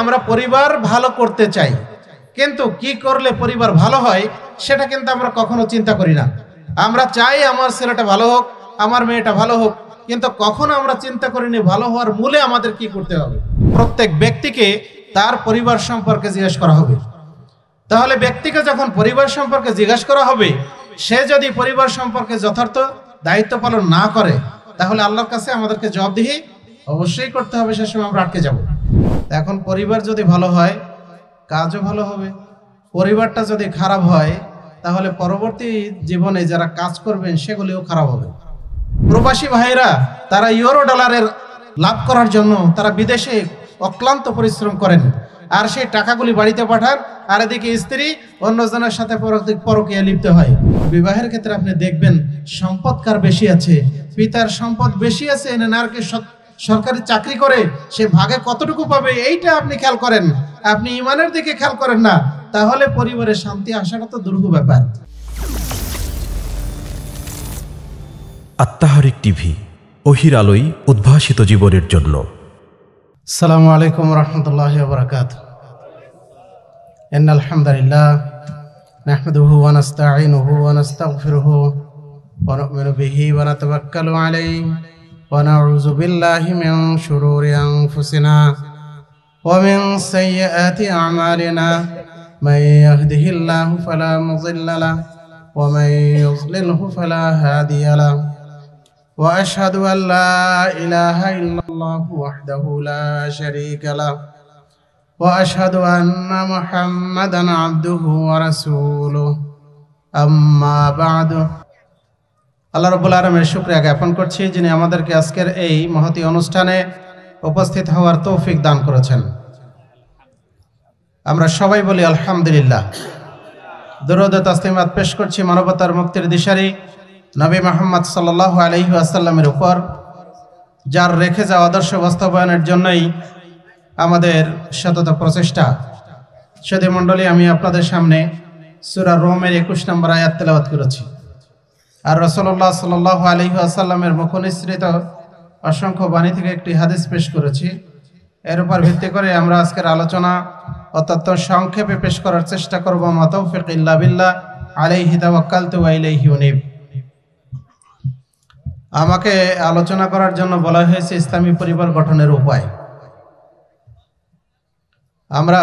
আমরা পরিবার ভালো করতে চাই, কিন্তু কি করলে পরিবার ভালো হয় সেটা কিন্তু আমরা কখনো চিন্তা করি না। আমরা চাই আমার ছেলেটা ভালো হোক, আমার মেয়েটা ভালো হোক, কিন্তু কখনো আমরা চিন্তা করিনি ভালো হওয়ার মূলে আমাদের কি করতে হবে। প্রত্যেক ব্যক্তিকে তার পরিবার সম্পর্কে জিজ্ঞেস করা হবে। তাহলে ব্যক্তিকে যখন পরিবার সম্পর্কে জিজ্ঞাসা করা হবে, সে যদি পরিবার সম্পর্কে যথার্থ দায়িত্ব পালন না করে, তাহলে আল্লাহর কাছে আমাদেরকে জবাবদিহি অবশ্যই করতে হবে। সে সময় আমরা আটকে যাব। এখন পরিবার যদি ভালো হয়, কাজও ভালো হবে। পরিবারটা যদি খারাপ হয়, তাহলে পরবর্তী জীবনে যারা কাজ করবেন সেগুলিও খারাপ হবে। প্রবাসী ভাইরা তারা ইউরো ডলারের লাভ করার জন্য তারা বিদেশে অক্লান্ত পরিশ্রম করেন, আর সেই টাকাগুলি বাড়িতে পাঠান, আর এদিকে স্ত্রী অন্যজনের সাথে পরকীয়া লিপ্ত হয়। বিবাহের ক্ষেত্রে আপনি দেখবেন সম্পদ কার বেশি আছে, পিতার সম্পদ বেশি আছে না নারকে সরকারি চাকরি করে সে ভাগে কতটুকু পাবে, এইটা আপনি খেয়াল করেন। আপনি ইমানের দিকে খেয়াল করেন না, তাহলে পরিবারের শান্তি আসাটা তো দুরূহ ব্যাপার। আত্মাহারিক টিভি, ওহির আলোয় উদ্ভাসিত জীবনের জন্য। আসসালামু আলাইকুম রহমতুল্লাহি ওয়া বারাকাতুহু। ইন্নাল হামদুলিল্লাহ নাহমাদুহু ওয়া নাস্তাঈনুহু ওয়া নাস্তাগফিরুহু ওয়া নু'মিনু বিহি ওয়া নাতাওয়াক্কালু আলাইহি ওয়া নাউযু বিল্লাহি মিন শুরুরি আনফুসিনা ওয়া মিন সাইয়্যাতি আমালিনা মান ইয়াহদিহিল্লাহু ফালা মুযিল্লা লাহু ওয়া মান ইউযলিলহু ফালা হাদিয়া লাহু وأشهد أن لا إله إلا الله وحده لا شريك له وأشهد أن محمدا عبده ورسوله أما بعد। আল্লাহ রাব্বুল আলামিনের শুকরিয়া জ্ঞাপন করছি, যিনি আমাদেরকে আজকের এই মহতী অনুষ্ঠানে উপস্থিত হওয়ার তৌফিক দান করেছেন। আমরা সবাই বলি আলহামদুলিল্লাহ। দরুদ ও তাসলিমাত পেশ করছি মানবতার মুক্তির দিশারি নবী মুহাম্মদ সাল্লাল্লাহু আলাইহি ওয়াসাল্লামের উপর, যার রেখে যাওয়া আদর্শ বাস্তবায়নের জন্যই আমাদের সতত প্রচেষ্টা। সুধী মণ্ডলী, আমি আপনাদের সামনে সূরা রোমের 21 নম্বর আয়াত তেলাওয়াত করেছি, আর রাসূলুল্লাহ সাল্লাল্লাহু আলাইহি ওয়াসাল্লামের মুখনিসৃত অসংখ্য বাণী থেকে একটি হাদিস পেশ করেছি। এর উপর ভিত্তি করে আমরা আজকের আলোচনা অত্যন্ত সংক্ষেপে পেশ করার চেষ্টা করব। মা তাওফীক ইল্লা বিল্লাহ, আলাইহি তাওয়াক্কালতু ওয়া ইলাইহি উনীব। আমাকে আলোচনা করার জন্য বলা হয়েছে ইসলামী পরিবার গঠনের উপায়। আমরা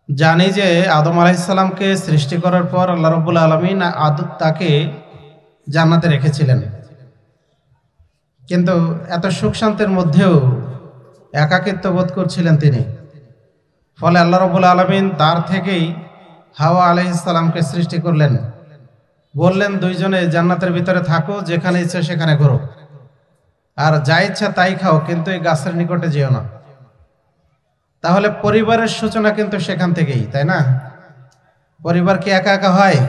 জানি যে আদম আলাইহিস সালামকে সৃষ্টি করার পর আল্লাহ রাব্বুল আলামিন তাকে জান্নাতে রেখেছিলেন, কিন্তু এত সুখ শান্তির মধ্যেও একাকিত্ব বোধ করছিলেন তিনি। ফলে আল্লাহ রাব্বুল আলামিন তার থেকেই হাওয়া আলাইহিস সালামকে সৃষ্টি করলেন, বললেন দুইজনে জান্নাতের ভিতরে থাকো, যেখানে ইচ্ছা সেখানে ঘোরো, আর যা ইচ্ছা তাই খাও, কিন্তু এই গাছের নিকটে যেও না। তাহলে পরিবারের সূচনা কিন্তু সেখান থেকেই, তাই না? পরিবার কি একা একা হয়?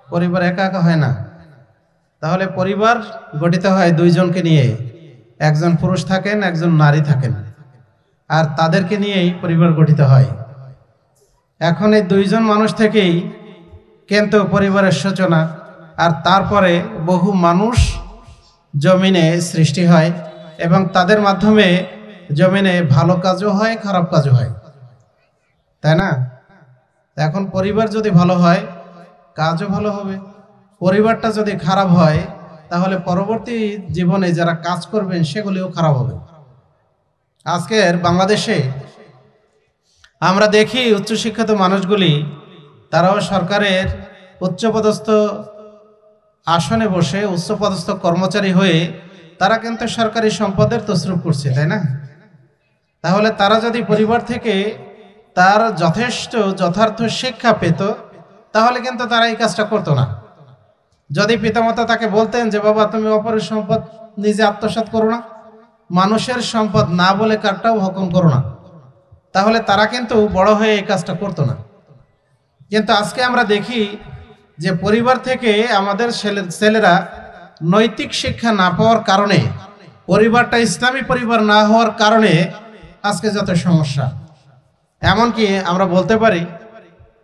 পরিবার একা একা হয় না। তাহলে পরিবার গঠিত হয় দুইজনকে নিয়ে, একজন পুরুষ থাকেন, একজন নারী থাকেন, আর তাদেরকে নিয়েই পরিবার গঠিত হয়। এখন এই দুইজন মানুষ থেকেই কিন্তু পরিবারের সূচনা, আর তারপরে বহু মানুষ জমিনে সৃষ্টি হয়, এবং তাদের মাধ্যমে জমিনে ভালো কাজও হয়, খারাপ কাজও হয়, তাই না? এখন পরিবার যদি ভালো হয়, কাজও ভালো হবে। পরিবারটা যদি খারাপ হয়, তাহলে পরবর্তী জীবনে যারা কাজ করবেন সেগুলিও খারাপ হবে। আজকের বাংলাদেশে আমরা দেখি উচ্চশিক্ষিত মানুষগুলি, তারাও সরকারের উচ্চপদস্থ আসনে বসে উচ্চপদস্থ কর্মচারী হয়ে তারা কিন্তু সরকারি সম্পদের তসরুপ করছে, তাই না? তাহলে তারা যদি পরিবার থেকে তার যথার্থ শিক্ষা পেত, তাহলে কিন্তু তারা এই কাজটা করতো না। যদি পিতামাতা তাকে বলতেন যে বাবা তুমি অপরের সম্পদ নিজে আত্মসাৎ করো না, মানুষের সম্পদ না বলে কারটাও হকম করো না, তাহলে তারা কিন্তু বড় হয়ে এই কাজটা করতো না। কিন্তু আজকে আমরা দেখি যে পরিবার থেকে আমাদের ছেলেরা নৈতিক শিক্ষা না পাওয়ার কারণে, পরিবারটা ইসলামী পরিবার না হওয়ার কারণে আজকে যত সমস্যা। এমনকি আমরা বলতে পারি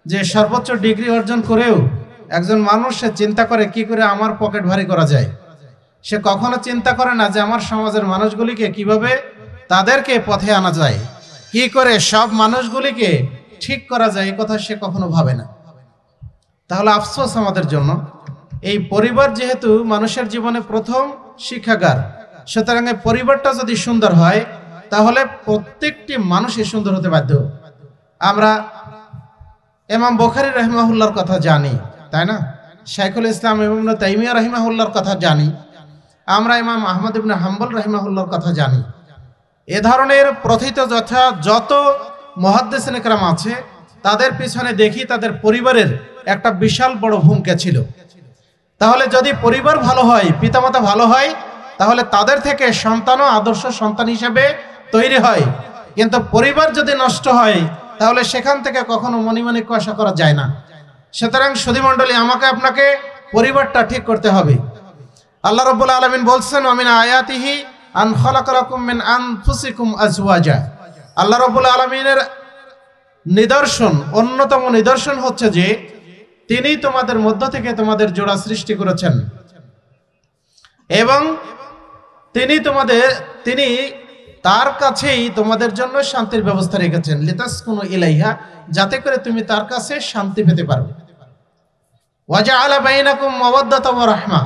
যে সর্বোচ্চ ডিগ্রি অর্জন করেও একজন মানুষ সে চিন্তা করে কি করে আমার পকেট ভারী করা যায়। সে কখনো চিন্তা করে না যে আমার সমাজের মানুষগুলিকে কিভাবে তাদেরকে পথে আনা যায়, কি করে সব মানুষগুলিকে ঠিক করা যায় এই কথা সে কখনো ভাবে না। তাহলে আফসোস আমাদের জন্য, এই পরিবার যেহেতু মানুষের জীবনে প্রথম শিক্ষাগার, সুতরাং এই পরিবারটা যদি সুন্দর হয় তাহলে প্রত্যেকটি মানুষই সুন্দর হতে বাধ্য। আমরা ইমাম বুখারী রাহিমাহুল্লাহর কথা জানি, তাই না? শাইখুল ইসলাম ইবনে তাইমিয়া রাহিমাহুল্লাহর কথা জানি, আমরা ইমাম আহমদ ইবনে হাম্বল রাহিমাহুল্লাহর কথা জানি। এ ধরনের প্রথিত যত মুহাদ্দিসিন ইকরাম আছে তাদের পিছনে দেখি তাদের পরিবারের একটা বিশাল বড় ভূমিকা ছিল। তাহলে যদি পরিবার ভালো হয়, পিতামাতা ভালো হয়, তাহলে তাদের থেকে সন্তানও আদর্শ সন্তান হিসেবে তৈরি হয়। কিন্তু পরিবার যদি নষ্ট হয় তাহলে সেখান থেকে কখনো মনিমানিক্য আশা করা যায় না। সুতরাং সুধীমণ্ডলী, আমাকে আপনাকে পরিবারটা ঠিক করতে হবে। আল্লাহ রাব্বুল আলামিন বলছেন, ওয়া মিন আয়াতিহি আন খালাকালাকুম মিন আনফুসিকুম আজওয়াজা। আল্লাহ রাব্বুল আলামিনের নিদর্শন, অন্যতম নিদর্শন হচ্ছে যে তিনি তোমাদের মধ্য থেকে তোমাদের জোড়া সৃষ্টি করেছেন এবং তিনি তার কাছেই তোমাদের জন্য শান্তির ব্যবস্থা রেখেছেন, লিতাসকুনু ইলাইহা, যাতে করে তুমি তার কাছে শান্তি পেতে পারো। ওয়া জাআলা বাইনাকুম মাওয়াদ্দাতা ওয়া রাহমা,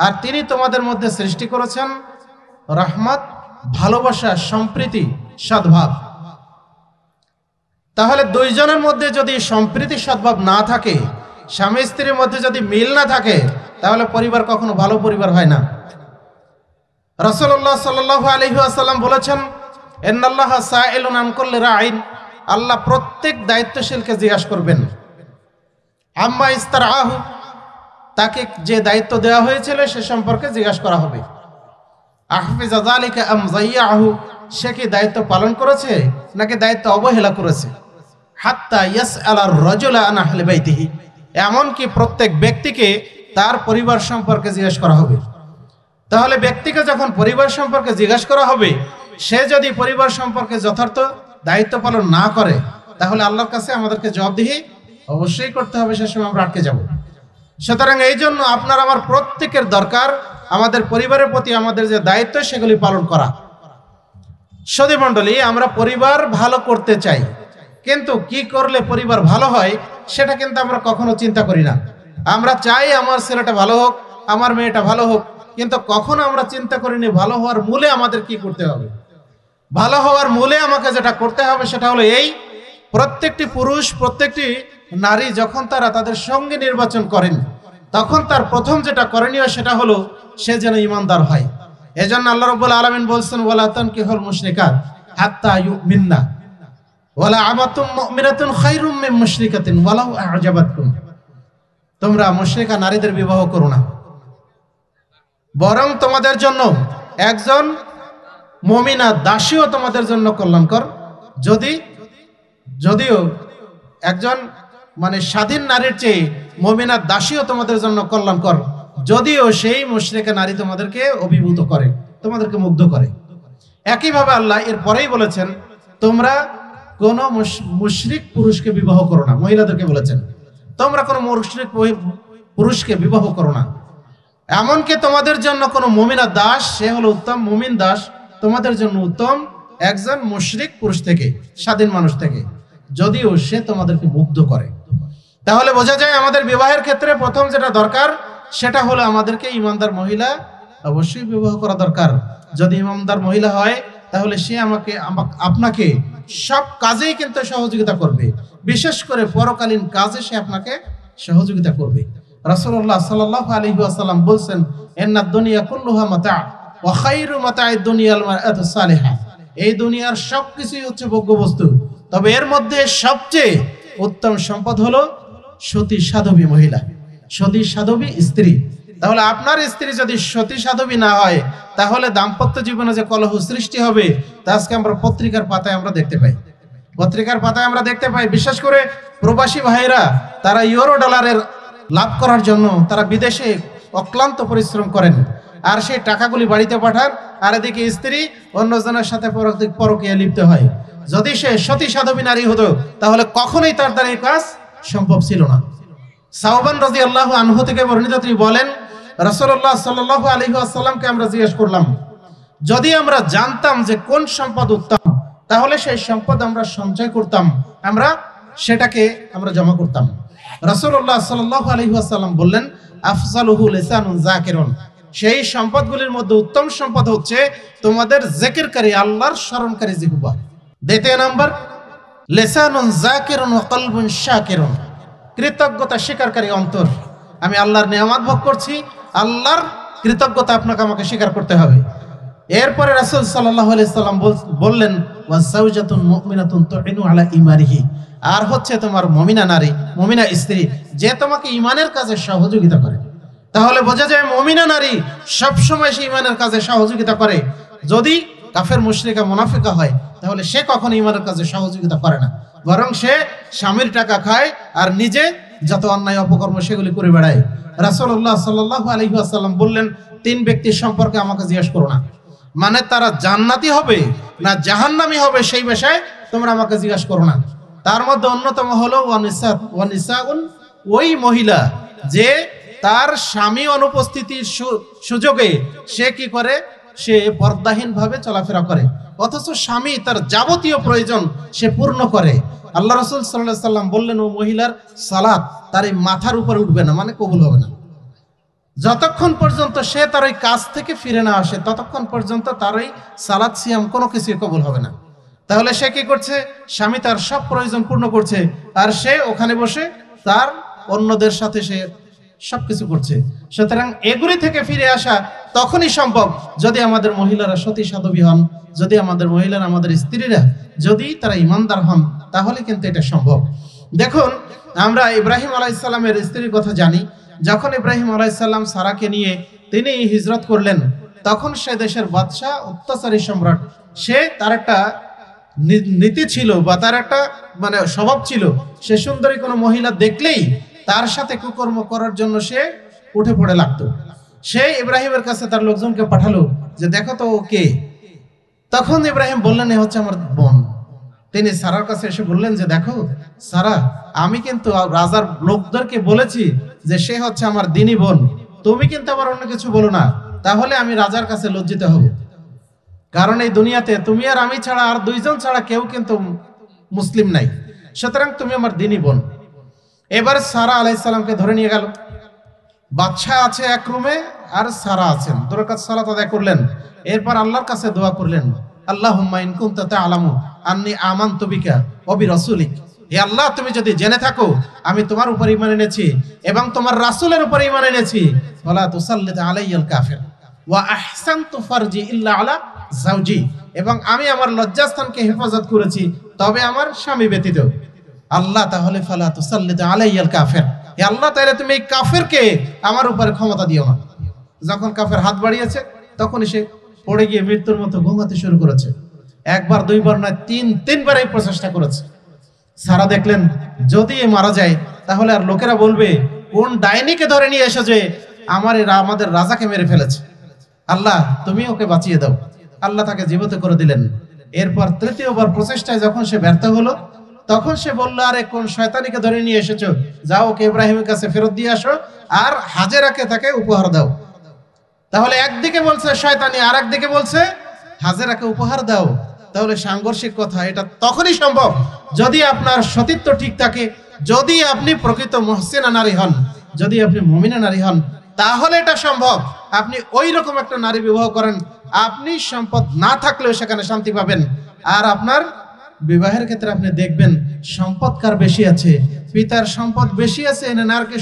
আর তিনি তোমাদের মধ্যে সৃষ্টি করেছেন রহমত, ভালোবাসা, সম্প্রীতি, সদ্ভাব। তাহলে দুইজনের মধ্যে যদি সম্প্রীতি সদ্ভাব না থাকে, স্বামী স্ত্রীর মধ্যে যদি মিল না থাকে, তাহলে পরিবার কখনো ভালো পরিবার হয় না। রাসূলুল্লাহ সাল্লাল্লাহু আলাইহি ওয়াসাল্লাম বলেছেন, ইন্নাল্লাহা সাইলুন আন কুল্লি রাইন, আল্লাহ প্রত্যেক দায়িত্বশীলকে জিজ্ঞাসা করবেন আম্মা ইস্তারআহু, তাকে যে দায়িত্ব দেওয়া হয়েছিল সে সম্পর্কে জিজ্ঞাসা করা হবে। আহফিজা যালিকা আম যায়্যাহু, সে কি দায়িত্ব পালন করেছে নাকি দায়িত্ব অবহেলা করেছে। হাত্তা ইয়াসআলার রাজুলা আন আহলি বাইতিহি, এমনকি প্রত্যেক ব্যক্তিকে তার পরিবার সম্পর্কে জিজ্ঞাসা করা হবে। তাহলে ব্যক্তিকে যখন পরিবার সম্পর্কে জিজ্ঞাসা করা হবে, সে যদি পরিবার সম্পর্কে যথার্থ দায়িত্ব পালন না করে, তাহলে আল্লাহর কাছে আমাদেরকে জবাবদিহি অবশ্যই করতে হবে, সে সময় আমরা আটকে যাব। সুতরাং এই জন্য আপনার আমার প্রত্যেকের দরকার আমাদের পরিবারের প্রতি আমাদের যে দায়িত্ব সেগুলি পালন করা। সুধীমণ্ডলী, আমরা পরিবার ভালো করতে চাই, কিন্তু কি করলে পরিবার ভালো হয় সেটা কিন্তু আমরা কখনো চিন্তা করি না। আমরা চাই আমার ছেলেটা ভালো হোক, আমার মেয়েটা ভালো হোক, কিন্তু কখনো আমরা চিন্তা করিনি ভালো হওয়ার মূলে আমাদের কি করতে হবে। ভালো হওয়ার মূলে আমাকে যেটা করতে হবে সেটা হলো এই, প্রত্যেকটি পুরুষ, প্রত্যেকটি নারী যখন তারা তাদের সঙ্গে নির্বাচন করেন, তখন তার প্রথম যেটা করণীয় সেটা হলো সে যেন ঈমানদার হয়। এজন্য আল্লাহ রাব্বুল আলামিন বলছেন, ওয়ালা তানকিহুল মুশরিকাত হাত্তা ইউমিননা ওয়ালা আমাতুম মুমিনাতুন খায়রুম মিন মুশরিকাতিন ওয়ালাউ আ'জাবাতকুম, তোমরা মুশরিকা নারীদের বিবাহ করো না, বরং তোমাদের জন্য একজন মুমিনা দাসীও তোমাদের জন্য কল্যাণকর। যদিও একজন স্বাধীন নারীর চেয়ে মুমিনা দাসীও তোমাদের জন্য কল্যাণকর, যদিও সেই মুশরিকা নারী তোমাদেরকে অভিভূত করে, তোমাদেরকে মুগ্ধ করে। একইভাবে আল্লাহ এর পরেই বলেছেন, তোমরা কোন মুশরিক পুরুষকে বিবাহ করো না। মহিলাদেরকে বলেছেন, তোমরা কোন মুশরিক পুরুষকে বিবাহ করো না। এমনকি তোমাদের জন্য কোন মুমিনা দাস, সে হলো উত্তম মুমিন দাস, তোমাদের জন্য উত্তম একজন মুশরিক পুরুষ থেকে, স্বাধীন মানুষ থেকে, যদিও সে তোমাদেরকে মুগ্ধ করে। তাহলে বোঝা যায় আমাদের বিবাহের ক্ষেত্রে প্রথম যেটা দরকার সেটা হলো আমাদেরকে ইমানদার মহিলা অবশ্যই বিবাহ করা দরকার। যদি ইমানদার মহিলা হয় তাহলে সে আপনাকে সব কাজেই কিন্তু সহযোগিতা করবে, বিশেষ করে পরকালীন কাজে সে আপনাকে সহযোগিতা করবে। রাসূলুল্লাহ সাল্লাল্লাহু আলাইহি ওয়াসাল্লাম বলছেন, ইন্নাদ দুনিয়া কুল্লুহা মাতা' ওয়া খায়রু মাতা'id দুনিয়াল মারআতু সালিহা, এই দুনিয়ার সবকিছুই হচ্ছে ভোগ্য বস্তু, তবে এর মধ্যে সবচেয়ে উত্তম সম্পদ হলো সতী সাধবী মহিলা, সতী সাধবী স্ত্রী। তাহলে আপনার স্ত্রী যদি সতী সাধবী না হয় তাহলে দাম্পত্য জীবনে যে কলহ সৃষ্টি হবে তা আজকে আমরা পত্রিকার পাতায় আমরা দেখতে পাই। বিশেষ করে প্রবাসী ভাইরা, তারা ইউরো ডলারের লাভ করার জন্য তারা বিদেশে অক্লান্ত পরিশ্রম করেন, আর সেই টাকাগুলি বাড়িতে পাঠান, আর এদিকে স্ত্রী অন্যজনের সাথে পরকীয়া লিপ্ত হয়। যদি সে সতী সাধবী নারী হতো তাহলে কখনোই তার দ্বারা এই কাজ সম্ভব ছিল না। সাওবান রাদিয়াল্লাহু আনহু থেকে বর্ণিত, তিনি বলেন, রাসূলুল্লাহ সাল্লাল্লাহু আলাইহি ওয়াসাল্লামকে আমরা জিজ্ঞেস করলাম, যদি আমরা জানতাম যে কোন সম্পদ উত্তম তাহলে সেই সম্পদ আমরা সঞ্চয় করতাম, আমরা সেটাকে আমরা জমা করতাম। রাসূলুল্লাহ সাল্লাল্লাহু আলাইহি ওয়াসাল্লাম বললেন, আফজালুহু লিসানুন যাকিরুন, সেই সম্পদগুলির মধ্যে উত্তম সম্পদ হচ্ছে তোমাদের জিকিরকারী, আল্লাহর স্মরণকারী জিহ্বা। দ্বিতীয় নাম্বার, লিসানুন যাকিরুন ওয়া কলবুন শাকিরুন, কৃতজ্ঞতা স্বীকারকারী অন্তর। আমি আল্লাহর নিয়ামত ভোগ করছি, আল্লাহর কৃতজ্ঞতা আপনাকে আমাকে স্বীকার করতে হবে। এরপরে রাসূল সাল্লাল্লাহু আলাইহি সাল্লাম বললেন, ওয়া যাওজাতুন মুমিনাতুন তুইনু আলা ঈমানিহি, আর হচ্ছে তোমার মুমিনা নারী, মুমিনা স্ত্রী, যে তোমাকে ঈমানের কাজে সহযোগিতা করে। তাহলে বোঝা যায় মুমিনা নারী সবসময় সে ঈমানের কাজে সহযোগিতা করে। যদি কাফের মুশরিকা মুনাফিকা হয় তাহলে সে কখনো ঈমানের কাজে সহযোগিতা করে না, বরং সে স্বামীর টাকা খায় আর নিজে যত অন্যায় অপকর্ম সেগুলি করে বেড়ায়। রাসূলুল্লাহ সাল্লাল্লাহু আলাইহি ওয়াসাল্লাম বললেন, 3 ব্যক্তির সম্পর্কে আমাকে জিজ্ঞেস করো না, মানে তারা জান্নাতি হবে না জাহান্নামী হবে সেই বিষয়ে তোমরা আমাকে জিজ্ঞাসা করো না। তার মধ্যে অন্যতম হলো ওয়ানিসাউন, ওই মহিলা যে তার স্বামী অনুপস্থিতির সুযোগে সে কি করে, সে পর্দাহীন ভাবে চলাফেরা করে, অথচ স্বামী তার যাবতীয় প্রয়োজন সে পূর্ণ করে। আল্লাহ রাসূল সাল্লাল্লাহু আলাইহি সাল্লাম বললেন, ও মহিলার সালাত তার এই মাথার উপর উঠবে না, মানে কবুল হবে না। যতক্ষণ পর্যন্ত সে তার ওই কাজ থেকে ফিরে না আসে ততক্ষণ পর্যন্ত তার ওই সালাত সিয়াম কোনো কিছুই কবুল হবে না। তাহলে সে কি করছে, স্বামী তার সব প্রয়োজন পূর্ণ করছে আর সে ওখানে বসে তার অন্যদের সাথে সে সবকিছু করছে। সুতরাং এগুলি থেকে ফিরে আসা তখনই সম্ভব যদি আমাদের মহিলারা সতী সাধবী হন, যদি আমাদের মহিলারা, আমাদের স্ত্রীরা যদি তারা ইমানদার হন, তাহলে কিন্তু এটা সম্ভব। দেখুন, আমরা ইব্রাহিম আলাইহিস সালামের স্ত্রীর কথা জানি। যখন ইব্রাহিম আলাইহিস সালাম সারাকে নিয়ে তিনি হিজরত করলেন, তখন সে দেশের বাদশা, অত্যাচারী সম্রাট, সে তার একটা নীতি ছিল বা তার একটা মানে স্বভাব ছিল, সে সুন্দরী কোনো মহিলা দেখলেই তার সাথে কুকর্ম করার জন্য সে উঠে পড়ে লাগতো। সে ইব্রাহিমের কাছে তার লোকজনকে পাঠালো যে দেখো তো ও কে। তখন ইব্রাহিম বললেন, এ হচ্ছে আমার বোন। তিনি সারার কাছে এসে বললেন যে দেখো সারা, আমি কিন্তু রাজার লোকদেরকে বলেছি যে সে হচ্ছে আমার দিনী বোন, তুমি কিন্তু আবার অন্য কিছু বলো না, তাহলে আমি রাজার কাছে লজ্জিত হব। কারণ এই দুনিয়াতে তুমি আর আমি ছাড়া আর 2 জন ছাড়া কেউ কিন্তু মুসলিম নাই, সুতরাং তুমি আমার দিনী বোন। এবার সারা আলাইহিস সালামকে ধরে নিয়ে গেল। বাদশা আছে এক রুমে আর সারা আছেন, 2 রাকাত সালাত আদায় করলেন। এরপর আল্লাহর কাছে দোয়া করলেন, আল্লাহুম্মা ইন কুনতা তা'লামু আন্নী আমানতু বিকা ওয়া বিরাসূলিক, হে আল্লাহ তুমি যদি জেনে থাকো আমি তোমার উপর ঈমান এনেছি এবং তোমার রাসূলের উপর ঈমান এনেছি, ওয়ালা তুসাল্লিত আলাইয়াল কাফির ওয়া আহসানতু ফারজি ইল্লা আলা যাওজি, এবং আমি আমার লজ্জাস্থানকে হেফাজত করেছি তবে আমার স্বামী ব্যতীত। আল্লাহ তাহলে ফালা তুসাল্লিত আলাইয়াল কাফির, হে আল্লাহ তাহলে তুমি এই কাফেরকে আমার উপরে ক্ষমতা দিও না। যখন কাফের হাত বাড়িয়েছে তখনই সে পড়ে গিয়ে মৃত্যুর মতো ঘুমাতে শুরু করেছে। 1 বার 2 বার নয়, 3 বার এই প্রচেষ্টা করেছে। সারা দেখলেন যদি এ মারা যায় তাহলে আর লোকেরা বলবে কোন ডাইনিকে ধরে নিয়ে এসে যে আমাদের রাজাকে মেরে ফেলেছে, আল্লাহ তুমি ওকে বাঁচিয়ে দাও। আল্লাহ তাকে জীবিত করে দিলেন। এরপর 3য় বার প্রচেষ্টায় যখন সে ব্যর্থ হলো তখন সে বলল, আরে কোন শয়তানিকে ধরে নিয়ে এসেছো, যাও ওকে ইব্রাহিমের কাছে ফেরত দিয়ে আসো আর হাজেরাকে তাকে উপহার দাও। তাহলে একদিকে বলছে শয়তানি আর একদিকে বলছে হাজেরাকে উপহার দাও। তাহলে সাংঘর্ষিক কথা। এটা তখনই সম্ভব যদি আপনার সতীত্ব ঠিক থাকে, যদি আপনি প্রকৃত মুহসিনা নারী হন, যদি আপনি মুমিনা নারী হন, তাহলে এটা সম্ভব। আপনি ওই রকম একটা নারী বিবাহ করেন, আপনি সম্পদ না থাকলেও সেখানে শান্তি পাবেন। আর আপনার বিবাহের ক্ষেত্রে আপনি দেখবেন সম্পদ কার বেশি আছে, পিতার সম্পদ বেশি আছে না নারকে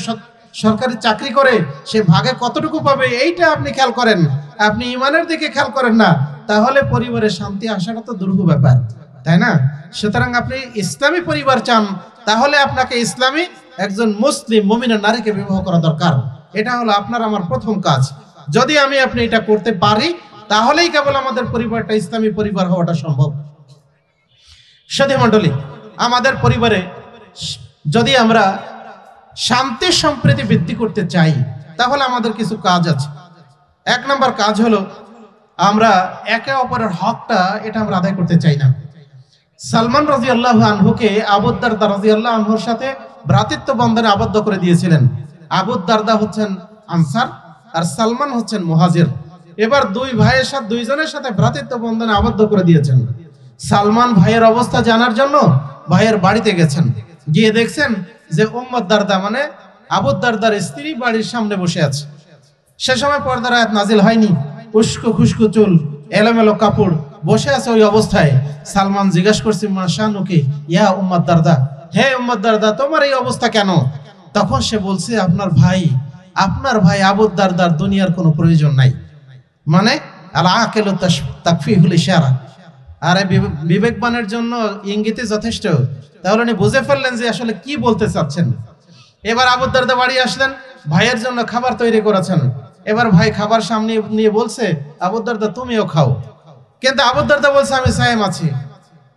সরকারি চাকরি করে সে ভাগে কতটুকু পাবে, এইটা আপনি খেয়াল করেন, আপনি ইমানের দিকে খেয়াল করেন না, তাহলে পরিবারে শান্তি আসাটা তো দুরূহ ব্যাপার, তাই না? সুতরাং আপনি ইসলামী পরিবার চান, তাহলে আপনাকে ইসলামী একজন মুসলিম মুমিনা নারীকে বিবাহ করা দরকার। এটা হলো আপনার আমার প্রথম কাজ। যদি আপনি এটা করতে পারি তাহলেই কেবল আমাদের পরিবারটা ইসলামী পরিবার হওয়াটা সম্ভব। সাথী মণ্ডলী, আমাদের পরিবারে যদি আমরা শান্তি সম্প্রীতি বৃদ্ধি করতে চাই তাহলে আমাদের কিছু কাজ আছে। 1 নম্বর কাজ হলো আমরা একে অপরের হকটা এটা আমরা আদায় করতে চাই না। সালমান রাদিয়াল্লাহু আনহুকে আবু দারদা রাদিয়াল্লাহু আনহুর সাথে ভ্রাতৃত্ব বন্ধনে আবদ্ধ করে দিয়েছিলেন। আবু দারদা হচ্ছেন আনসার আর সালমান হচ্ছেন মুহাজির। এবার 2 ভাইয়ের সাথে 2 জনের সাথে ভ্রাতৃত্ব বন্ধনে আবদ্ধ করে দিয়েছেন। সালমান ভাইয়ের অবস্থা জানার জন্য ভাইয়ের বাড়িতে গেছেন, গিয়ে দেখছেন যে উম্মুদ দারদা মানে আবু দারদার স্ত্রী বাড়ির সামনে বসে আছে। সে সময় পর্দার আয়াত নাজিল হয়নি, উস্কো খুস্কো চুল, এলোমেলো কাপড়, বসে আছে ওই অবস্থায়। সালমান জিজ্ঞাসা করছে মাশানুকে ইয়া উম্মুদ দারদা, হে উম্মুদ দারদা তোমার এই অবস্থা কেন? তখন সে বলছে আপনার ভাই আবু দারদার দুনিয়ার কোনো প্রয়োজন নাই, মানে আল আকিলু তাকফিহুল ইশারা, আর বিবেকবানের জন্য ইঙ্গিতে যথেষ্ট। তাহলে উনি বুঝে ফেললেন যে আসলে কি বলতে চাচ্ছেন। এবার আবু দারদা বাড়ি আসলেন, ভাইয়ের জন্য খাবার তৈরি করেছেন। এবার ভাই খাবার সামনে নিয়ে বলছে আবু দারদা তুমিও খাও, কিন্তু আবু দারদা বলছে আমি সায়েম আছি।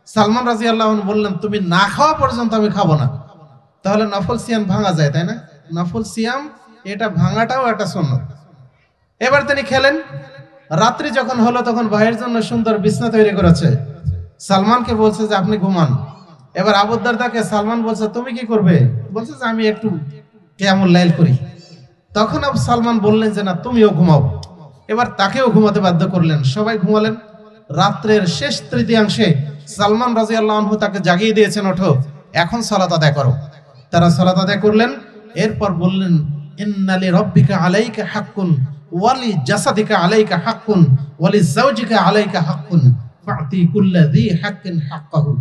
সালমান রাদিয়াল্লাহু আনহু বললেন তুমি না খাওয়া পর্যন্ত আমি খাবো না। তাহলে নফল সিয়াম ভাঙা যায়, তাই না? নফল সিয়াম এটা ভাঙাটাও একটা সুন্নাত। এবার তিনি খেলেন। রাত্রি যখন হলো তখন ভাইয়ের জন্য সুন্দর বিছনা তৈরি করেছে। সালমানকে বলছে যে আপনি ঘুমান। এবার আবু দারদাকে সালমান বলছে তুমি কি করবে? বলছে যে আমি একটু কিয়ামুল লাইল করি। তখন আবু সালমান বললেন যে না তুমিও ঘুমাও। এবার তাকেও ঘুমাতে বাধ্য করলেন, সবাই ঘুমালেন। রাত্রের শেষ তৃতীয়াংশে সালমান রাদিয়াল্লাহু আনহু তাকে জাগিয়ে দিয়েছেন, ওঠো এখন সালাত আদায় করো। তারা সালাত আদায় করলেন। এরপর বললেন ইন্নালি রাব্বিকা আলাইকা হাক্কুন ওয়ালি জাসাদিকা আলাইকা হাক্কুন ওয়ালি যাওজিকা আলাইকা হাক্কুন ফাতি কুল্লা যী হাক্কিন হাক্কাহু।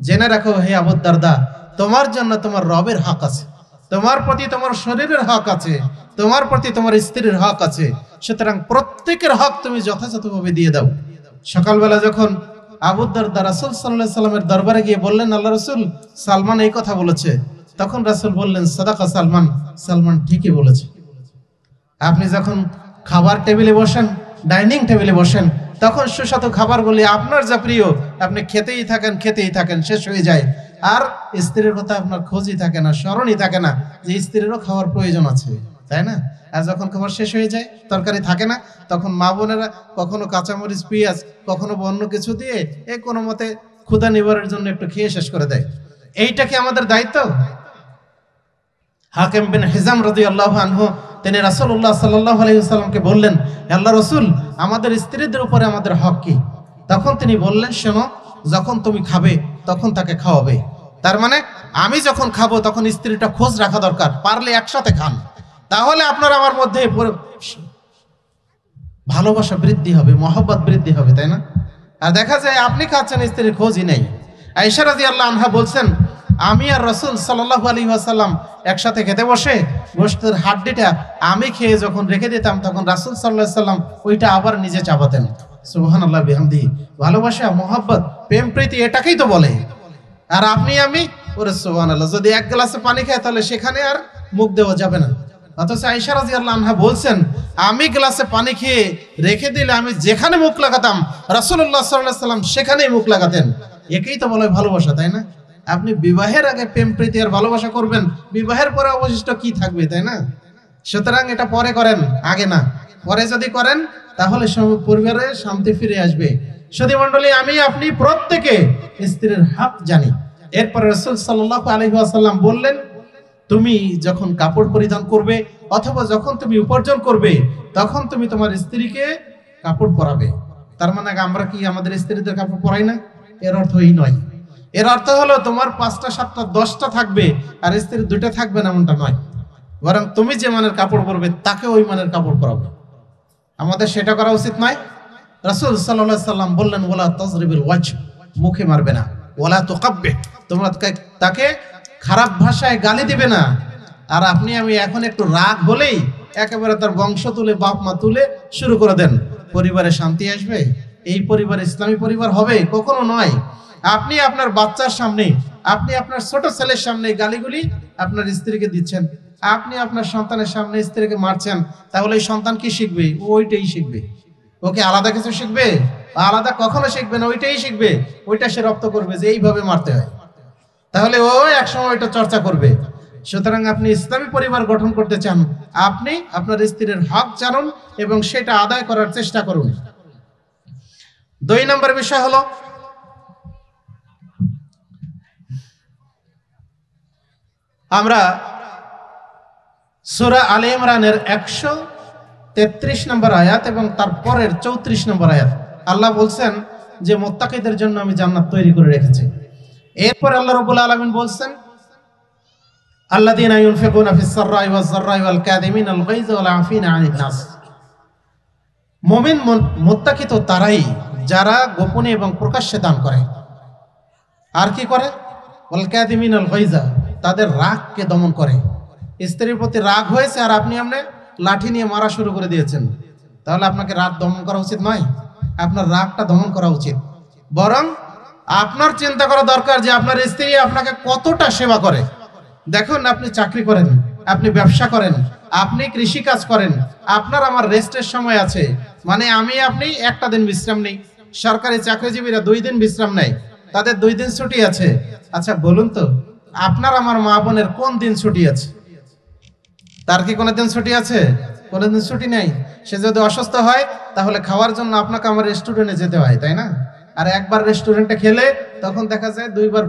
জেনে রাখো হে আবু দারদা, তোমার জন্য তোমার রবের হক আছে, তোমার প্রতি তোমার শরীরের হক আছে, তোমার প্রতি তোমার স্ত্রীর হক আছে। সুতরাং প্রত্যেকের হক তুমি যথাযথভাবে দিয়ে দাও। সকালবেলা যখন আবু দারদা রাসূল সাল্লাল্লাহু আলাইহি সাল্লামের দরবারে গিয়ে বললেন আল্লাহ রাসূল সালমান এই কথা বলেছে, তখন রাসূল বললেন সাদাকা সালমান, সালমান ঠিকই বলেছে। আপনি যখন খাবার টেবিলে বসেন, ডাইনিং টেবিলে বসেন, তখন সুস্বাদু খাবারগুলি আপনার যা প্রিয় আপনি খেতেই থাকেন, শেষ হয়ে যায়। আর স্ত্রীর কথা আপনার খোঁজই থাকে না, স্মরণই থাকে না যে স্ত্রীরও খাওয়ার প্রয়োজন আছে, তাই না? আর যখন খাবার শেষ হয়ে যায়, তরকারি থাকে না, তখন মা বোনেরা কখনো কাঁচামরিচ পেঁয়াজ, কখনো অন্য কিছু দিয়ে কোনো মতে ক্ষুধা নিবারণের জন্য একটু খেয়ে শেষ করে দেয়। এইটা কি আমাদের দায়িত্ব? হাকিম বিন হিজাম রাদিয়াল্লাহু আনহু তিনি রাসূলুল্লাহ সাল্লাল্লাহু আলাইহি ওয়াসাল্লামকে বললেন আল্লাহ রাসূল আমাদের স্ত্রীদের উপরে আমাদের হক কি? তখন তিনি বললেন শোনো, যখন তুমি খাবে তখন তাকে খাওয়াবে। তার মানে আমি যখন খাবো তখন স্ত্রীটা খোঁজ রাখা দরকার, পারলে একসাথে খান, তাহলে আপনার আমার মধ্যে ভালোবাসা বৃদ্ধি হবে, মহব্বত বৃদ্ধি হবে, তাই না? আর দেখা যায় আপনি খাচ্ছেন স্ত্রীর খোঁজই নেই। আয়েশা রাদিয়াল্লাহু আনহা বলছেন আমি আর রাসূল সাল্লাল্লাহু আলাইহি ওয়াসাল্লাম একসাথে খেতে বসে গোশতের হাড্ডিটা আমি খেয়ে যখন রেখে দিতাম তখন রাসূল সাল্লাল্লাহু আলাইহি ওয়াসাল্লাম ওইটা আবার নিজে চাবাতেন। সুবহানাল্লাহ বিহামদিহি। ভালোবাসা, মহব্বত, প্রেম প্রীতি এটাকেই তো বলে। আর আপনি আমি ওরে সুবহানাল্লাহ, যদি এক গ্লাসে পানি খাই তাহলে সেখানে আর মুখ দেওয়া যাবে না। অথচ আয়েশা রাদিয়াল্লাহু আনহা বলছেন আমি গ্লাসে পানি খেয়ে রেখে দিলে আমি যেখানে মুখ লাগাতাম রাসূলুল্লাহ সাল্লাল্লাহু আলাইহি ওয়াসাল্লাম সেখানেই মুখ লাগাতেন। একেই তো বলে ভালোবাসা, তাই না? আপনি বিবাহের আগে প্রেম প্রীতি আর ভালোবাসা করবেন, বিবাহের পরে অবশিষ্ট কি থাকবে, তাই না? সুতরাং এটা পরে করেন, আগে না। পরে যদি করেন তাহলে পরিবারে শান্তি ফিরে আসবে। সুধী মণ্ডলী, আমি আপনি প্রত্যেকে স্ত্রীর হক জানি। এরপর রাসূল সাল্লাল্লাহু আলাইহি ওয়াসাল্লাম বললেন তুমি যখন কাপড় পরিধান করবে অথবা যখন তুমি উপার্জন করবে তখন তুমি তোমার স্ত্রীকে কাপড় পরাবে। তার মানে আমরা কি আমাদের স্ত্রীদের কাপড় পরাই না? এর অর্থ এই নয়। এর অর্থ হলো তোমার 5টা 7টা 10টা থাকবে আর স্ত্রীর 2টা থাকবে না, এমনটা নয়। বরং তুমি যে মানের কাপড় পরবে তাকে ওই মানের কাপড় পরাবে। আমাদের সেটা করা উচিত নয়। রাসূল সাল্লাল্লাহু আলাইহি সাল্লাম বললেন ওয়ালা তাজরিবিল ওয়াজহ, মুখে মারবে না। ওয়ালা তুকাব্বিহ, তোমরা তাকে খারাপ ভাষায় গালি দিবে না। আর আপনি আমি এখন একটু রাগ হলেই একেবারে তার বংশ তুলে বাপ মা তুলে শুরু করে দেন, পরিবারে শান্তি আসবে? এই পরিবার ইসলামী পরিবার হবে? কখনো নয়। আপনি আপনার বাচ্চার সামনে, আপনি আপনার ছোট ছেলের সামনে গালিগুলি আপনার স্ত্রীকে দিচ্ছেন, আপনি আপনার সন্তানের সামনে স্ত্রীকে মারছেন, তাহলে এই সন্তান কি শিখবে? ওইটাই শিখবে। ওকে আলাদা কিছু শিখবে? আলাদা কখনো শিখবে না, ওইটাই শিখবে। ওইটা সে রপ্ত করবে যে এইভাবে মারতে হয়, তাহলে ও একসময় ওইটা চর্চা করবে। সুতরাং আপনি ইসলামী পরিবার গঠন করতে চান, আপনি আপনার স্ত্রীর হক জানুন এবং সেটা আদায় করার চেষ্টা করুন। 2 নম্বর বিষয় হলো আমরা সূরা আলে ইমরানের 133 নম্বর আয়াত এবং তার পরের 34 নম্বর আয়াত আল্লাহ বলছেন যে মুত্তাকিদের জন্য আমি জান্নাত তৈরি করে রেখেছি। এরপর আল্লাহ রাব্বুল আলামিন বলছেন, আল্লাযীনা ইউনফিকুনা ফিস সাররাই ওয়াজ যাররাই ওয়াল কাযিমিনাল গায়যা ওয়াল আফিনা আনিন নাস। মুমিন মুত্তাকি তো তারাই যারা গোপনে এবং প্রকাশ্যে দান করে। আর কি করে? ওয়াল কাযিমিনাল গায়যা, তাদের রাগকে দমন করে। স্ত্রীর প্রতি রাগ হয়েছে আর আপনি লাঠি নিয়ে মারা শুরু করে দিয়েছেন, তাহলে আপনাকে রাগ দমন করা উচিত নয়, আপনার রাগটা দমন করা উচিত। বরং আপনার চিন্তা করা দরকার যে আপনার স্ত্রী আপনাকে কতটা সেবা করে। দেখুন, আপনি চাকরি করেন, আপনি ব্যবসা করেন, আপনি কৃষি কাজ করেন, আপনার আমার রেস্টের সময় আছে, মানে আপনি একটা দিন বিশ্রাম নেই। সরকারি চাকরিজীবীরা 2 দিন বিশ্রাম নেয়, তাদের 2 দিন ছুটি আছে। আচ্ছা বলুন তো, আপনার আমার মা বোনের কোন দিন ছুটি আছে? তার কি কোনো দিন ছুটি আছে? কোনো দিন ছুটি নেই। সে যদি অসুস্থ হয় তাহলে খাওয়ার জন্য আপনাকে আমার রেস্টুরেন্টে যেতে হয়, তাই না? আর একবার রেস্টুরেন্টে খেলে তখন দেখা যায় 2 বার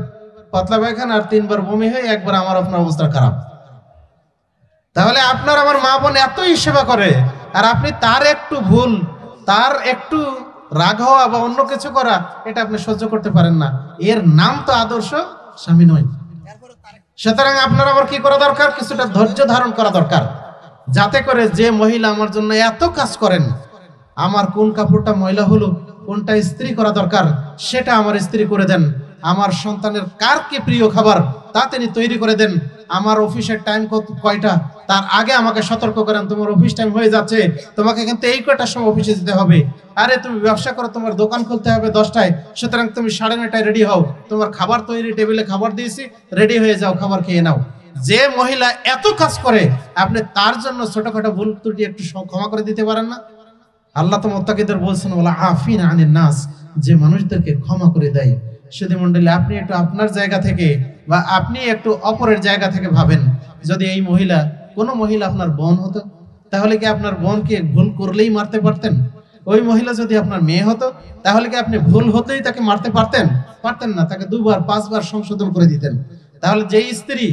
পাতলা পায়খানা আর 3 বার বমি হয়, একবার আমার আপনার অবস্থা খারাপ। তাহলে আপনার আমার মা বোন এতই সেবা করে, আর আপনি তার একটু ভুল, তার একটু রাগ হওয়া বা অন্য কিছু করা, এটা আপনি সহ্য করতে পারেন না। এর নাম তো আদর্শ স্বামী নয়। সুতরাং আপনার আবার কি করা দরকার? কিছুটা ধৈর্য ধারণ করা দরকার, যাতে করে যে মহিলা আমার জন্য এত কাজ করেন, আমার কোন কাপড়টা ময়লা হলো, কোনটা ইস্ত্রি করা দরকার, সেটা আমার ইস্ত্রি করে দেন। আমার সন্তানের কার কি প্রিয় খাবার তা তিনি তৈরি করে দেন। আমার অফিসের টাইম কয়টা, তার আগে আমাকে সতর্ক করেন, তোমার অফিস টাইম হয়ে যাচ্ছে, তোমাকে কিন্তু এই কয়টার সময় অফিসে যেতে হবে। আরে তুমি ব্যবসা করো, তোমার দোকান খুলতে হবে 10টায়, সুতরাং তুমি 9:30টায় রেডি হও, তোমার খাবার তৈরি, টেবিলে খাবার দিয়েছি, রেডি হয়ে যাও, খাবার খেয়ে নাও। যে মহিলা এত কাজ করে, আপনি তার জন্য ছোটখাটো ভুল ত্রুটি একটু ক্ষমা করে দিতে পারেন না? আল্লাহ তো মুত্তাকিদের বলছেন, ওয়ালা আফিনা আনিন নাস, যে মানুষদেরকে ক্ষমা করে দেয়। সুধী মণ্ডলী, আপনি একটু আপনার জায়গা থেকে বা আপনি একটু অপরের জায়গা থেকে ভাবেন, যদি এই মহিলা, কোনো মহিলা আপনার বোন হতো, তাহলে কি আপনার বোনকে ভুল করলেই মারতে পারতেন? ওই মহিলা যদি আপনার মেয়ে হতো, তাহলে কি আপনি ভুল হতেই তাকে মারতে পারতেন? পারতেন না, তাকে 2 বার 5 বার সংশোধন করে দিতেন। তাহলে যেই স্ত্রী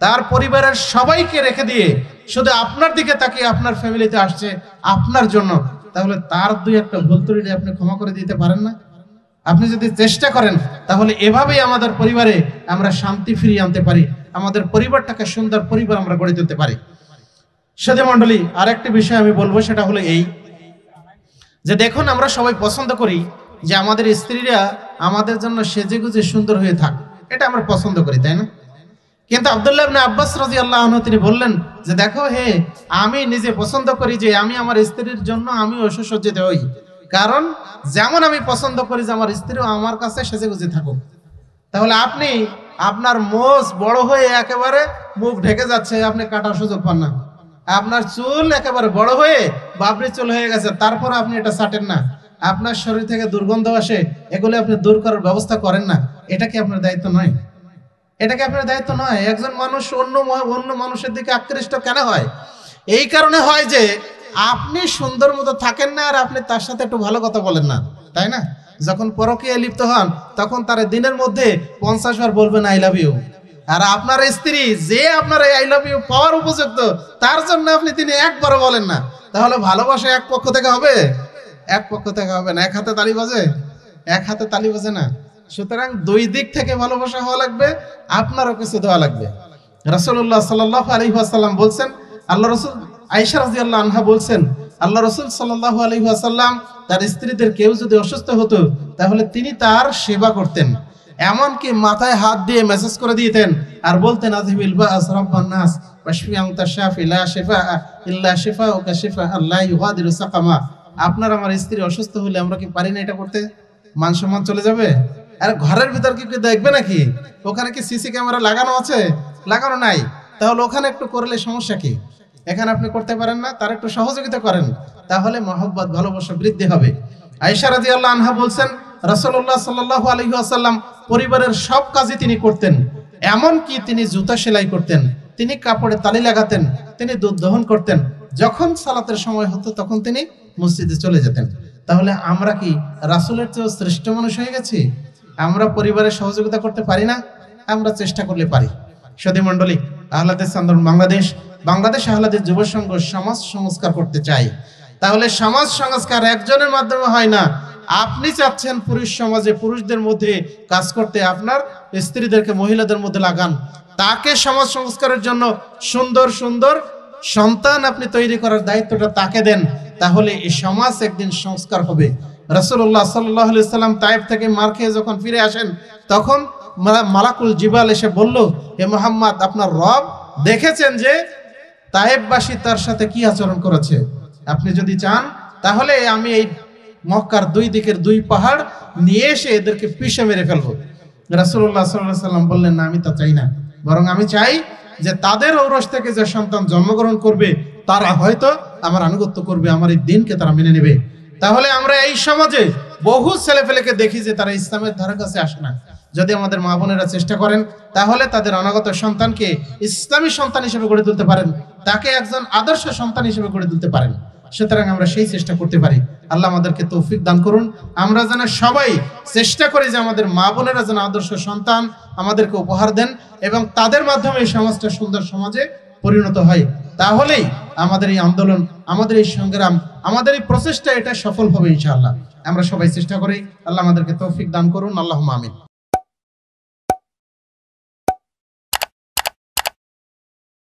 তার পরিবারের সবাইকে রেখে দিয়ে শুধু আপনার দিকে তাকিয়ে আপনার ফ্যামিলিতে আসছে আপনার জন্য, তাহলে তার 2-1টা ভুল ত্রুটি আপনি ক্ষমা করে দিতে পারেন না? আপনি যদি চেষ্টা করেন, তাহলে এভাবেই আমাদের পরিবারে আমরা শান্তি ফিরিয়ে আনতে পারি, আমাদের পরিবারটাকে সুন্দর পরিবার আমরা গড়ে তুলতে পারি। সুধী মণ্ডলী, আরেকটি বিষয় আমি বলবো, সেটা হলো এই যে দেখুন, আমরা সবাই পছন্দ করি যে আমাদের স্ত্রীরা আমাদের জন্য সেজেগুজে সুন্দর হয়ে থাক, এটা আমরা পছন্দ করি, তাই না? কিন্তু আব্দুল্লাহ ইবনে আব্বাস রাদিয়াল্লাহু আনহু তিনি বললেন যে দেখো হে, আমি নিজে পছন্দ করি যে আমি আমার স্ত্রীর জন্য আমি সুসজ্জিত হই, কারণ যেমন আমি পছন্দ করি যে আমার স্ত্রীও আমার কাছে সেজেগুজে থাকুক। তাহলে আপনি আপনার মোজ বড় হয়ে একেবারে মুখ ঢেকে যাচ্ছে, আপনি কাটার সুযোগ পান না। আপনার চুল একেবারে বড় হয়ে বাবরি চুল হয়ে গেছে, তারপর আপনি এটা ছাটেন না। আপনার শরীর থেকে দুর্গন্ধ আসে, এগুলো আপনি দূর করার ব্যবস্থা করেন না। এটা কি আপনার দায়িত্ব নয়? এটা কি আপনার দায়িত্ব নয়? একজন মানুষ অন্য মানুষের দিকে আকৃষ্ট কেন হয়? এই কারণে হয় যে আপনি সুন্দর মতো থাকেন না, আর আপনি তার সাথে একটু ভালো কথা বলেন না, তাই না? যখন পরকীয়ায় লিপ্ত হন, তখন তার দিনের মধ্যে 50 বার বলবেন আই লাভ ইউ। আর আপনার স্ত্রী যে আপনার এই আই লাভ ইউ পাওয়ার উপযুক্ত, তার জন্য আপনি তিনি একবারও বলেন না, তাহলে ভালোবাসা এক পক্ষ থেকে হবে? এক পক্ষ থেকে হবে না। এক হাতে তালি বাজে? এক হাতে তালি বাজে না। সুতরাং 2 দিক থেকে ভালোবাসা হওয়া লাগবে, আপনারও কিছু দেওয়া লাগবে। রাসূলুল্লাহ সাল্লাল্লাহু আলাইহি ওয়াসাল্লাম বলছেন, আল্লাহ রাসূল আয়েশা রাদিয়াল্লাহু আনহা বলছেন, আল্লাহ রাসূল সাল্লাল্লাহু আলাইহি ওয়াসাল্লাম তার স্ত্রীদের কেউ যদি অসুস্থ হতো, তাহলে তিনি তার সেবা করতেন, এমনকি মাথায় হাত দিয়ে মেসেজ করে দিতেন আর বলতেন, আযহিবিল বা'স রাব্বান নাস ওয়াশফি আনতা শাফি লা শিফা ইল্লা শিফাউকা শিফা লা ইউগাদিরু সাকামা। আপনার আমার স্ত্রী অসুস্থ হলে আমরা কি পারি না এটা করতে? মান সম্মান চলে যাবে। আর ঘরের ভিতর কি দেখবে নাকি? ওখানে কি সিসি ক্যামেরা লাগানো আছে? লাগানো নাই। তাহলে ওখানে একটু করলে সমস্যা কি? এখানে আপনি করতে পারেন না, তার একটু সহযোগিতা করেন, তাহলে মহব্বত ভালোবাসা বৃদ্ধি হবে। আয়েশা রাদিয়াল্লাহু আনহা বলছেন, রাসূলুল্লাহ সাল্লাল্লাহু আলাইহি ওয়াসাল্লাম পরিবারের সব কাজই তিনি করতেন, এমনকি তিনি জুতা সেলাই করতেন, তিনি কাপড়ে তালি লাগাতেন, তিনি দুধ দহন করতেন। যখন সালাতের সময় হতো তখন তিনি মসজিদে চলে যেতেন। তাহলে আমরা কি রাসূলের চেয়ে শ্রেষ্ঠ মানুষ হয়ে গেছি? আমরা পরিবারের সহযোগিতা করতে পারি না? আমরা চেষ্টা করলে পারি। সুধী মণ্ডলী, আহলাদিস আন্দোলন বাংলাদেশ আহলাদিস যুব সংঘ সমাজ সংস্কার করতে চাই। তাহলে সমাজ সংস্কার একজনের মাধ্যমে হয় না, আপনি চাচ্ছেন পুরুষ সমাজে পুরুষদের মধ্যে কাজ করতে, আপনার স্ত্রীদেরকে মহিলাদের মধ্যে লাগান, তাকে সমাজ সংস্কারের জন্য সুন্দর সুন্দর সন্তান আপনি তৈরি করার দায়িত্বটা তাকে দেন, তাহলে এই সমাজ একদিন সংস্কার হবে। রাসূলুল্লাহ সাল্লাল্লাহু আলাইহি সাল্লাম তায়েফ থেকে মার খেয়ে যখন ফিরে আসেন, তখন মালাকুল জিবাল এসে বলল, হে মুহাম্মদ, আপনার রব দেখেছেন যে তায়েফবাসী তার সাথে কি আচরণ করেছে, আপনি যদি চান তাহলে আমি এই মক্কার দুই দিকের দুই পাহাড় নিয়ে এসে এদেরকে পিষে মেরে ফেলবো। রাসূলুল্লাহ সাল্লাল্লাহু আলাইহি সাল্লাম বললেন, না, আমি তা চাই না, বরং আমি চাই যে তাদের ঔরস থেকে যে সন্তান জন্মগ্রহণ করবে তারা হয়তো আমার আনুগত্য করবে, আমার এই দিনকে তারা মেনে নেবে। তাহলে আমরা এই সমাজে বহু ছেলেপেলেকে দেখি যে তারা ইসলামের ধারে কাছে আসে না। যদি আমাদের মা বোনেরা চেষ্টা করেন তাহলে তাদের অনাগত সন্তানকে ইসলামী সন্তান হিসেবে গড়ে তুলতে পারেন, তাকে একজন আদর্শ সন্তান হিসেবে গড়ে তুলতে পারেন। সুতরাং আমরা সেই চেষ্টা করতে পারি। আল্লাহ আমাদেরকে তৌফিক দান করুন। আমরা যেন সবাই চেষ্টা করি যে আমাদের মা বোনেরা যেন আদর্শ সন্তান আমাদেরকে উপহার দেন এবং তাদের মাধ্যমে এই সমাজটা সুন্দর সমাজে পরিণত হয়। তাহলেই আমাদের এই আন্দোলন, আমাদের এই সংগ্রাম, আমাদের এই প্রচেষ্টা এটা সফল হবে ইনশাআল্লাহ। আমরা সবাই চেষ্টা করি। আল্লাহ আমাদেরকে তৌফিক দান করুন। আল্লাহুম্মা আমিন।